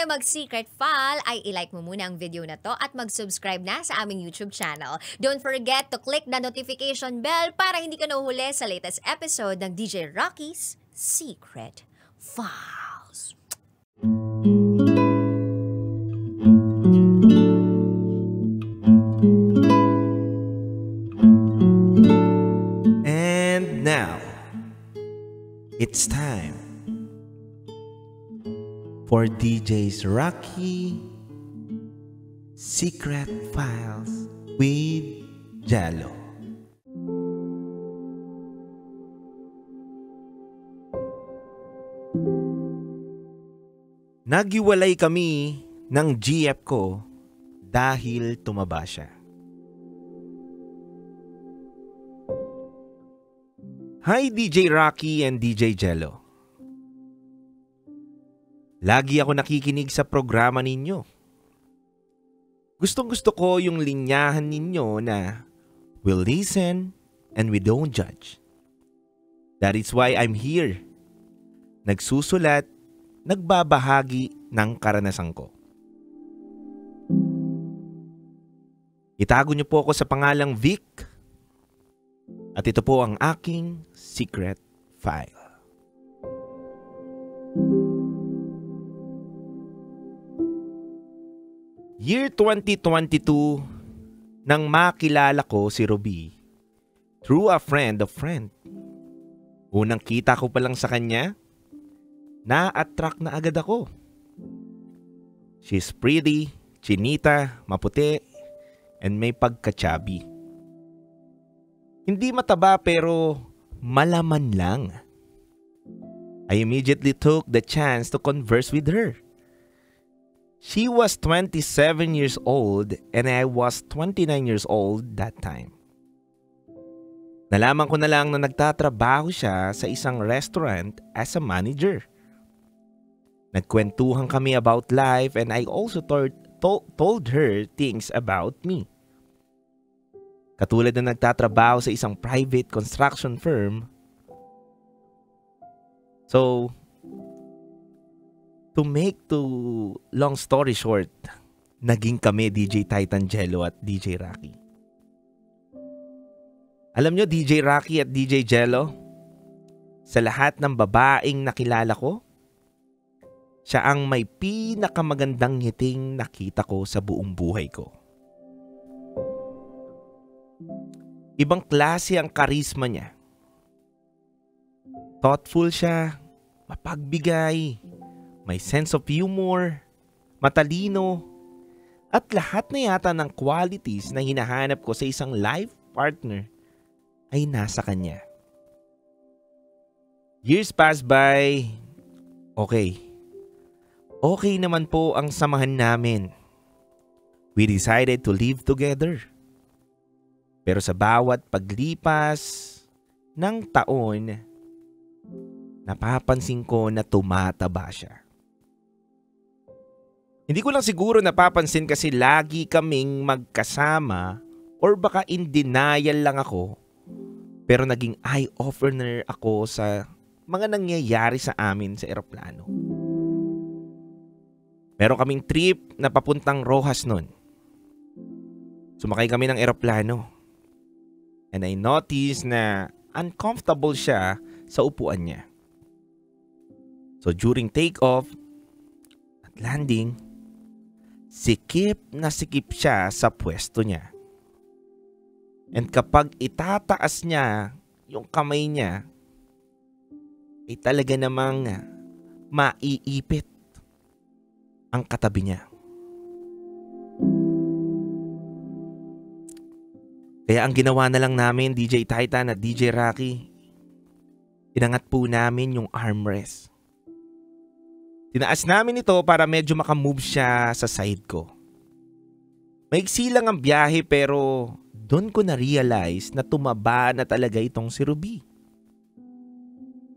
tayo mag-secret file, ay ilike mo muna ang video na to at mag-subscribe na sa aming YouTube channel. Don't forget to click the notification bell para hindi ka nahuhuli sa latest episode ng DJ Rocky's Secret Files. And now, it's time for DJ's Rocky Secret Files with Jello. Nagiwalay kami ng GF ko dahil tumaba siya. Hi DJ Rocky and DJ Jello. Lagi ako nakikinig sa programa ninyo. Gustong-gusto ko yung linyahan ninyo na we'll listen and we don't judge. That is why I'm here. Nagsusulat, nagbabahagi ng karanasan ko. Itago niyo po ako sa pangalang Vic. At ito po ang aking secret file. Year 2022, nang makilala ko si Ruby through a friend of friend. Unang kita ko pa lang sa kanya, na-attract na agad ako. She's pretty, chinita, maputi, and may pagka-chubby. Hindi mataba pero malaman lang. I immediately took the chance to converse with her. She was 27 years old and I was 29 years old that time. Nalaman ko na lang na nagtatrabaho siya sa isang restaurant as a manager. Nagkwentuhan kami about life and I also told her things about me. Katulad na nagtatrabaho sa isang private construction firm. So, to make long story short, naging kami DJ Titan Jello at DJ Rocky. Alam nyo DJ Rocky at DJ Jello, sa lahat ng babaeng nakilala ko, siya ang may pinakamagandang ngiting nakita ko sa buong buhay ko. Ibang klase ang karisma niya. Thoughtful siya, mapagbigay, may sense of humor, matalino, at lahat na yata ng qualities na hinahanap ko sa isang life partner ay nasa kanya. Years pass by, okay naman po ang samahan namin. We decided to live together. Pero sa bawat paglipas ng taon, napapansin ko na tumataba siya. Hindi ko lang siguro napapansin kasi lagi kaming magkasama or baka in denial lang ako. Pero naging eye-opener ako sa mga nangyayari sa amin sa eroplano. Meron kaming trip na papuntang Rojas nun. Sumakay kami ng eroplano. And I noticed na uncomfortable siya sa upuan niya. So during takeoff at landing, sikip na sikip siya sa pwesto niya. And kapag itataas niya yung kamay niya, ay talaga namang maiipit ang katabi niya. Kaya ang ginawa na lang namin, DJ Titan at DJ Rocky, inangat po namin yung armrest. Tinaas namin ito para medyo makamove siya sa side ko. Maigsi lang ang biyahe pero doon ko na-realize na tumaba na talaga itong si Ruby.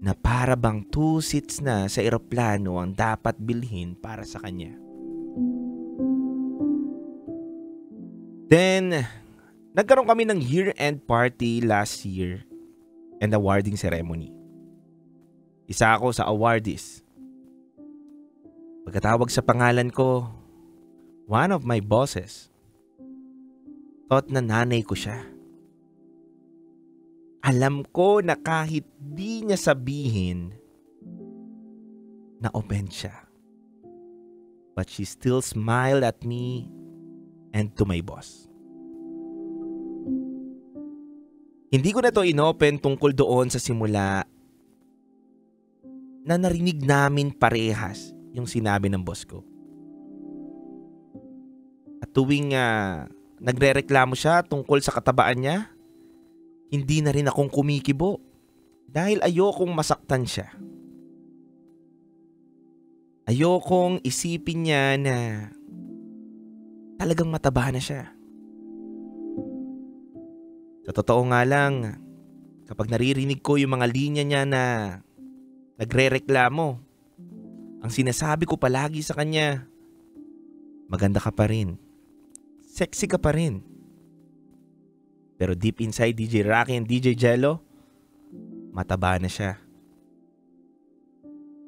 Na para bang 2 seats na sa eroplano ang dapat bilhin para sa kanya. Then, nagkaroon kami ng year-end party last year and awarding ceremony. Isa ako sa awardees. Pagkatawag sa pangalan ko, one of my bosses thought na nanay ko siya. Alam ko na kahit di niya sabihin, na-offend siya. But she still smiled at me and to my boss. Hindi ko na to inopen tungkol doon sa simula na narinig namin parehas yung sinabi ng boss ko. At tuwing nagrereklamo siya tungkol sa katabaan niya, hindi na rin akong kumikibo dahil ayokong masaktan siya. Ayokong isipin niya na talagang mataba na siya. Sa totoo nga lang, kapag naririnig ko yung mga linya niya na nagrereklamo, ang sinasabi ko palagi sa kanya, maganda ka pa rin. Sexy ka pa rin. Pero deep inside DJ Rocky and DJ Jello, mataba na siya.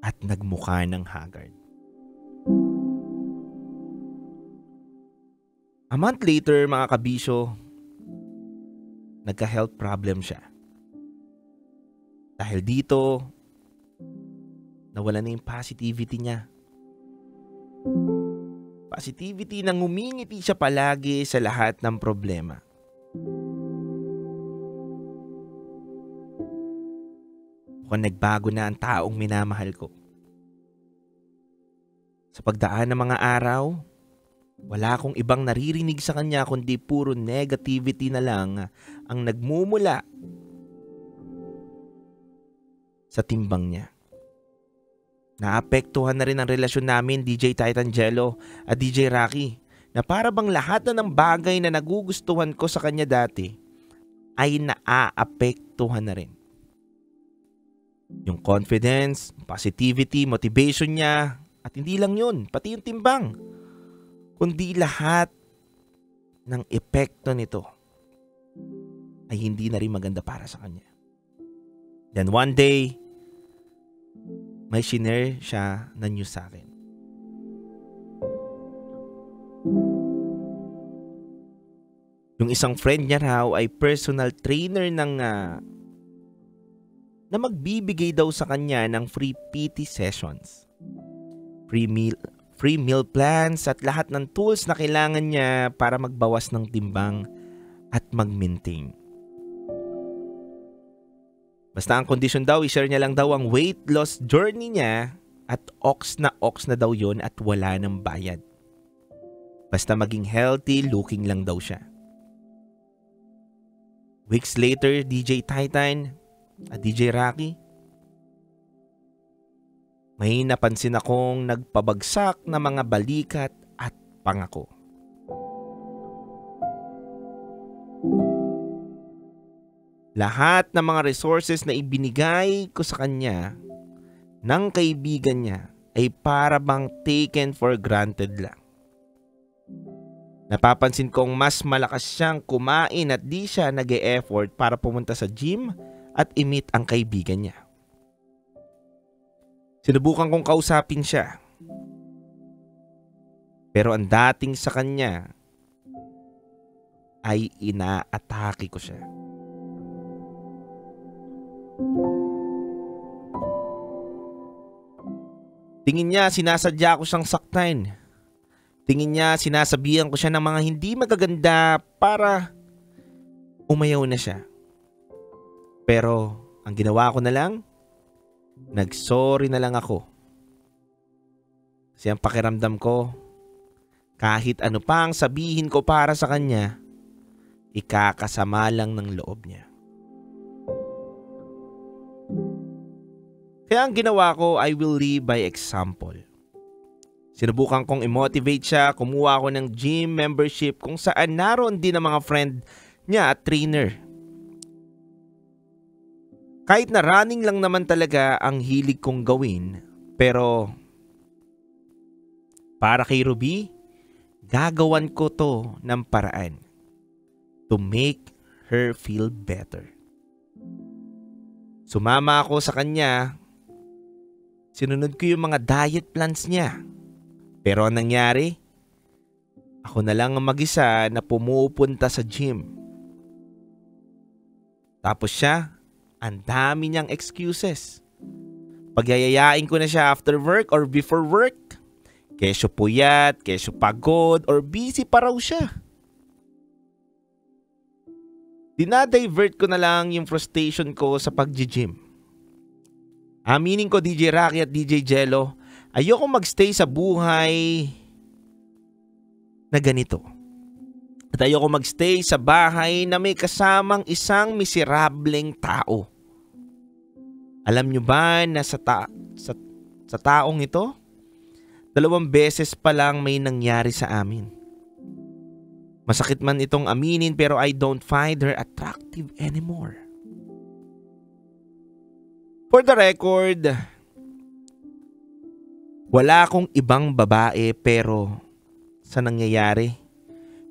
At nagmukha ng haggard. A month later, mga kabisyo, nagka-health problem siya. Dahil dito, nawala na yung positivity niya. Positivity na ngumingiti siya palagi sa lahat ng problema. Mukhang nagbago na ang taong minamahal ko. Sa pagdaan ng mga araw, wala akong ibang naririnig sa kanya kundi puro negativity na lang ang nagmumula sa timbang niya. Naapektuhan na rin ang relasyon namin, DJ Titan Jello at DJ Rocky, na para bang lahat na ng bagay na nagugustuhan ko sa kanya dati ay naaapektuhan na rin. Yung confidence, positivity, motivation niya, at hindi lang yun, pati yung timbang, kundi lahat ng epekto nito ay hindi na rin maganda para sa kanya. Then one day, may shinare siya na news sa akin. Yung isang friend niya raw ay personal trainer na magbibigay daw sa kanya ng free PT sessions. Free meal plans at lahat ng tools na kailangan niya para magbawas ng timbang at mag-maintain. Basta ang kondisyon daw, i-share niya lang daw ang weight loss journey niya at ox na daw yun at wala ng bayad. Basta maging healthy looking lang daw siya. Weeks later, DJ Titan at DJ Rocky, may napansin akong nagpabagsak na mga balikat at pangako. Lahat ng mga resources na ibinigay ko sa kanya ng kaibigan niya ay para bang taken for granted lang. Napapansin kong mas malakas siyang kumain at di siya nag-e-effort para pumunta sa gym at i-meet ang kaibigan niya. Sinubukan kong kausapin siya. Pero ang dating sa kanya ay inaatake ko siya. Tingin niya sinasadya ko siyang saktan. Tingin niya sinasabihan ko siya ng mga hindi magaganda para umayaw na siya. Pero ang ginawa ko na lang, nag-sorry na lang ako. Kasi ang pakiramdam ko, kahit ano pa ang sabihin ko para sa kanya, ikakasama lang ng loob niya. Kaya ang ginawa ko, I will lead by example. Sinubukan kong i-motivate siya, kumuha ako ng gym membership kung saan naroon din ang mga friend niya at trainer. Kahit na running lang naman talaga ang hilig kong gawin, pero para kay Ruby, gagawan ko to ng paraan to make her feel better. Sumama ako sa kanya, sinunod ko yung mga diet plans niya Pero ang nangyari, ako na lang ang mag-isa na pumupunta sa gym. Tapos siya, ang dami niyang excuses. Pagyayayain ko na siya after work or before work, kesyo puyat, kesyo pagod, or busy pa raw siya. Dinadivert ko na lang yung frustration ko sa pag-gym. Aminin ko, DJ Rocky at DJ Jello, ayoko magstay sa buhay na ganito. At ayoko magstay sa bahay na may kasamang isang miserableng tao. Alam nyo ba na sa taong ito, 2 beses pa lang may nangyari sa amin. Masakit man itong aminin pero I don't find her attractive anymore. For the record, wala akong ibang babae pero sa nangyayari,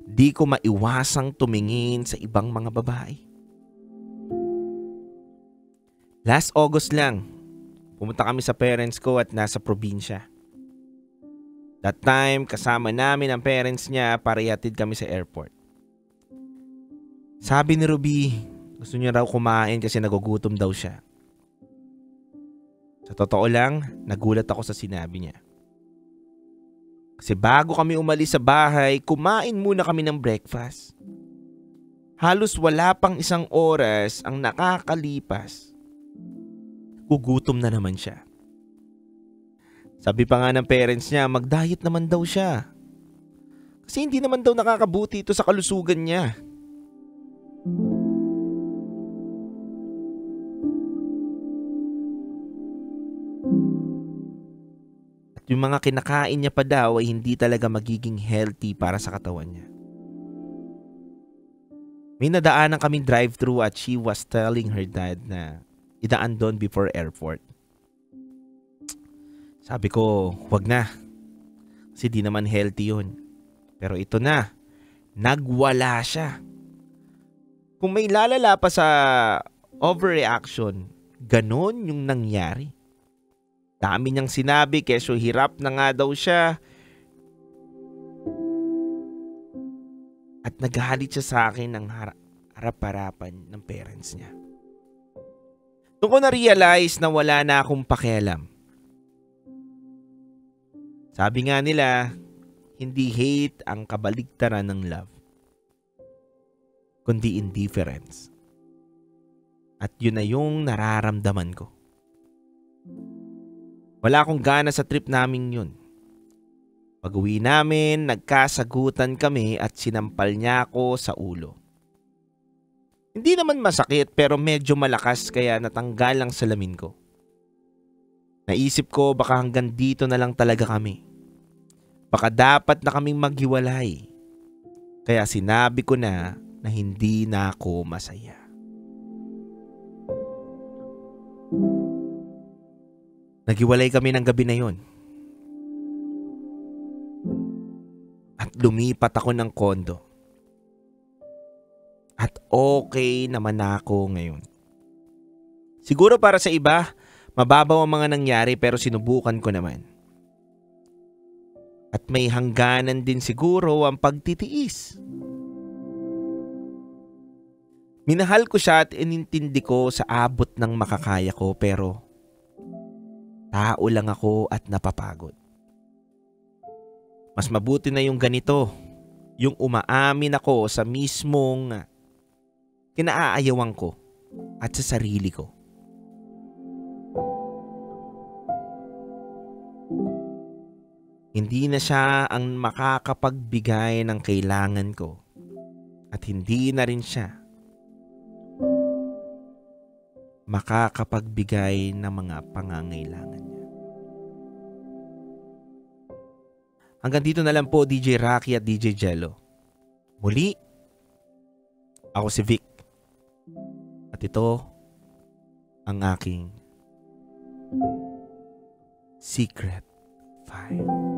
di ko maiwasang tumingin sa ibang mga babae. Last August lang, pumunta kami sa parents ko at nasa probinsya. That time, kasama namin ang parents niya para ihatid kami sa airport. Sabi ni Ruby, gusto niya raw kumain kasi nagugutom daw siya. Sa totoo lang, nagulat ako sa sinabi niya. Kasi bago kami umalis sa bahay, kumain muna kami ng breakfast. Halos wala pang 1 oras ang nakakalipas. Gugutom na naman siya. Sabi pa nga ng parents niya, mag-diet naman daw siya. Kasi hindi naman daw nakakabuti ito sa kalusugan niya. At yung mga kinakain niya pa daw ay hindi talaga magiging healthy para sa katawan niya. May nadaanan kaming drive-thru at she was telling her dad na idaan doon before airport. Sabi ko, wag na. Kasi di naman healthy yun. Pero ito na, nagwala siya. Kung may lalala pa sa overreaction, ganon yung nangyari. Dami niyang sinabi, kesyo hirap na nga daw siya. At naghahalit siya sa akin ng harap-harapan ng parents niya. Doon ko na-realize na wala na akong pakialam. Sabi nga nila, hindi hate ang kabaligtaran ng love, kundi indifference. At yun na yung nararamdaman ko. Wala akong gana sa trip namin yun. Pag-uwi namin, nagkasagutan kami at sinampal niya ako sa ulo. Hindi naman masakit pero medyo malakas kaya natanggal ang salamin ko. Naisip ko baka hanggang dito na lang talaga kami. Baka dapat na kaming maghiwalay. Kaya sinabi ko na hindi na ako masaya. Naghiwalay kami ng gabi na yon. At lumipat ako ng kondo. At okay naman ako ngayon. Siguro para sa iba, mababaw ang mga nangyari pero sinubukan ko naman. At may hangganan din siguro ang pagtitiis. Minahal ko siya at inintindi ko sa abot ng makakaya ko pero tao lang ako at napapagod. Mas mabuti na yung ganito, yung umaamin ako sa mismong kinaayawan ko at sa sarili ko. Hindi na siya ang makakapagbigay ng kailangan ko at hindi na rin siya makakapagbigay ng mga pangangailangan niya. Hanggang dito na lang po DJ Rocky at DJ Jello. Muli, ako si Vic. At ito ang aking Secret File.